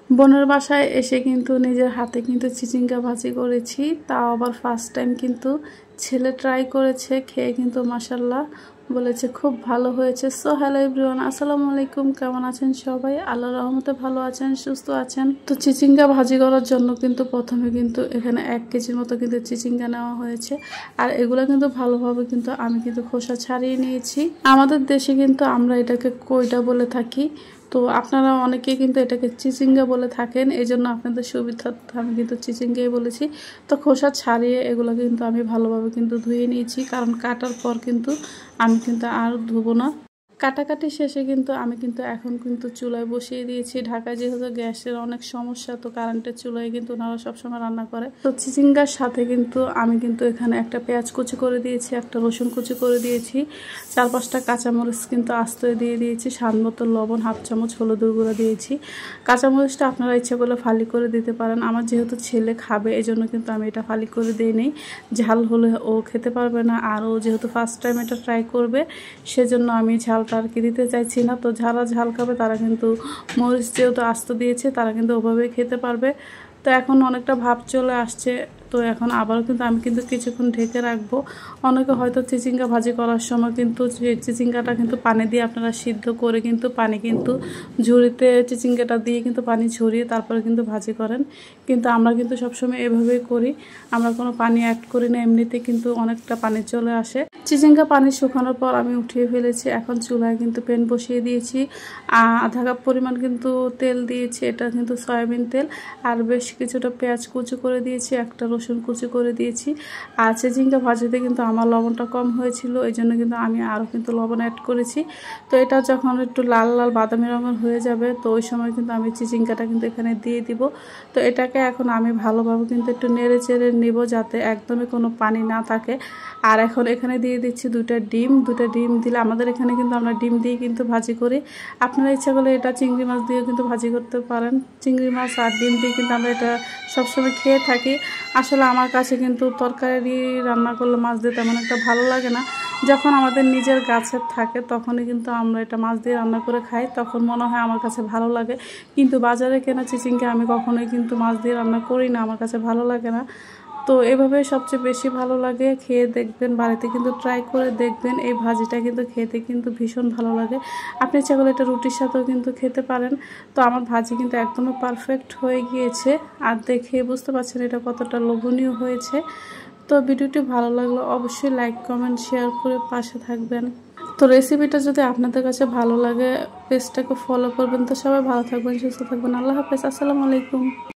বোনের বাসায় এসে কিন্তু নিজের হাতে কিন্তু চিচিঙ্গা ভাজি করেছি, তাও আবার ফার্স্ট টাইম কিন্তু ছেলে ট্রাই করেছে, খেয়ে কিন্তু মাশাল্লাহ বলেছে খুব ভালো হয়েছে। সো হ্যালো এভরিওয়ান, আসসালামু আলাইকুম। কেমন আছেন সবাই? আল্লাহর রহমতে ভালো আছেন, সুস্থ আছেন। তো চিচিঙ্গা ভাজি করার জন্য কিন্তু প্রথমে কিন্তু এখানে 1 কেজির মতো কিন্তু চিচিঙ্গা নেওয়া হয়েছে। আর এগুলো কিন্তু ভালোভাবে কিন্তু আমি কিন্তু খোসা ছাড়িয়ে নিয়েছি। আমাদের দেশে কিন্তু আমরা এটাকে কইটা বলে থাকি, তো আপনারা অনেকেই কিন্তু এটাকে চিচিঙ্গা বলে থাকেন, এই জন্য আপনাদের সুবিধার্থে আমি কিন্তু চিচিঙ্গাই বলেছি। তো খোসা ছাড়িয়ে এগুলো কিন্তু আমি ভালোভাবে কিন্তু ধুয়ে নিয়েছি, কারণ কাটার পর কিন্তু আমি কিন্তু আর ধুবো না। কাটাকাটি শেষে কিন্তু আমি কিন্তু এখন কিন্তু চুলায় বসিয়ে দিয়েছি। ঢাকায় যেহেতু গ্যাসের অনেক সমস্যা, তো কারেন্টের চুলায় কিন্তু ওনারা সবসময় রান্না করে। তো চিচিঙ্গার সাথে কিন্তু আমি কিন্তু এখানে একটা পেঁয়াজ কুচি করে দিয়েছি, একটা রসুন কুচি করে দিয়েছি, 4-5টা কাঁচামরিচ কিন্তু আস্তে দিয়ে দিয়েছি, স্বাদ মতো লবণ, 1/2 চামচ হলুদের গুঁড়া দিয়েছি। কাঁচামরিচটা আপনারা ইচ্ছা করলে ফালি করে দিতে পারেন। আমার যেহেতু ছেলে খাবে এই জন্য কিন্তু আমি এটা ফালি করে দিই নেই, ঝাল হলে ও খেতে পারবে না। আর ও যেহেতু ফার্স্ট টাইম এটা ট্রাই করবে, সেজন্য আমি ঝাল আর কি দিতে চাইছি না। তো যারা ঝাল খাবে তারা কিন্তু মরিচ যেহেতু আস্ত দিয়েছে, তারা কিন্তু ওভাবে খেতে পারবে। তো এখন অনেকটা ভাব চলে আসছে, তো এখন আবারও কিন্তু আমি কিন্তু কিছুক্ষণ ঢেকে রাখবো। অনেকে হয়তো চিচিঙ্গা ভাজি করার সময় কিন্তু চিচিঙ্গাটা কিন্তু পানি দিয়ে আপনারা সিদ্ধ করে কিন্তু পানি কিন্তু ঝুড়িতে চিচিঙ্গাটা দিয়ে কিন্তু পানি ঝরিয়ে তারপরে কিন্তু ভাজি করেন, কিন্তু আমরা কিন্তু সবসময় এভাবেই করি। আমরা কোনো পানি অ্যাড করি না, এমনিতে কিন্তু অনেকটা পানি চলে আসে। চিচিঙ্গা পানি শুকানোর পর আমি উঠিয়ে ফেলেছি। এখন চুলায় কিন্তু প্যান বসিয়ে দিয়েছি, আধা কাপ পরিমাণ কিন্তু তেল দিয়েছি, এটা কিন্তু সয়াবিন তেল। আর বেশ কিছুটা পেঁয়াজ কুচি করে দিয়েছি, একটা রসুন কুচি করে দিয়েছি। আর চিচিঙ্গা ভাজিতে কিন্তু আমার লবণটা কম হয়েছিল, এই জন্য কিন্তু আমি আরও কিন্তু লবণ অ্যাড করেছি। তো এটা যখন একটু লাল লাল বাদামি রঙের হয়ে যাবে, তো ওই সময় কিন্তু আমি চিচিঙ্গাটা কিন্তু এখানে দিয়ে দিব। তো এটাকে এখন আমি ভালোভাবে কিন্তু একটু নেড়ে চেড়ে নিব, যাতে একদমই কোনো পানি না থাকে। আর এখন এখানে দিয়ে দিচ্ছি 2টা ডিম। 2টা ডিম দিলে, আমাদের এখানে কিন্তু আমরা ডিম দিয়ে কিন্তু ভাজি করি, আপনারা ইচ্ছা করলে এটা চিংড়ি মাছ দিয়েও কিন্তু ভাজি করতে পারেন। চিংড়ি মাছ আর ডিম দিয়ে কিন্তু আমরা এটা সবসময় খেয়ে থাকি। আসলে আমার কাছে কিন্তু তরকারি রান্না করলে মাছ দিয়ে তেমন একটা ভালো লাগে না। যখন আমাদের নিজের গাছের থাকে তখনই কিন্তু আমরা এটা মাছ দিয়ে রান্না করে খাই, তখন মনে হয় আমার কাছে ভালো লাগে। কিন্তু বাজারে কেনা চিচিঙ্গা আমি কখনোই কিন্তু মাছ দিয়ে রান্না করি না, আমার কাছে ভালো লাগে না। তো এভাবে সবচেয়ে বেশি ভালো লাগে। খেয়ে দেখবেন, বাড়িতে কিন্তু ট্রাই করে দেখবেন, এই ভাজিটা কিন্তু খেতে কিন্তু ভীষণ ভালো লাগে। আপনি ইচ্ছা করলে এটা রুটির সাথেও কিন্তু খেতে পারেন। তো আমার ভাজি কিন্তু একদমই পারফেক্ট হয়ে গিয়েছে, আর দেখে বুঝতে পারছেন এটা কতটা লোভনীয় হয়েছে। তো ভিডিওটি ভালো লাগলে অবশ্যই লাইক, কমেন্ট, শেয়ার করে পাশে থাকবেন। তো রেসিপিটা যদি আপনাদের কাছে ভালো লাগে, পেজটাকে ফলো করবেন। তো সবাই ভালো থাকবেন, সুস্থ থাকবেন। আল্লাহ হাফেজ, আসসালামু আলাইকুম।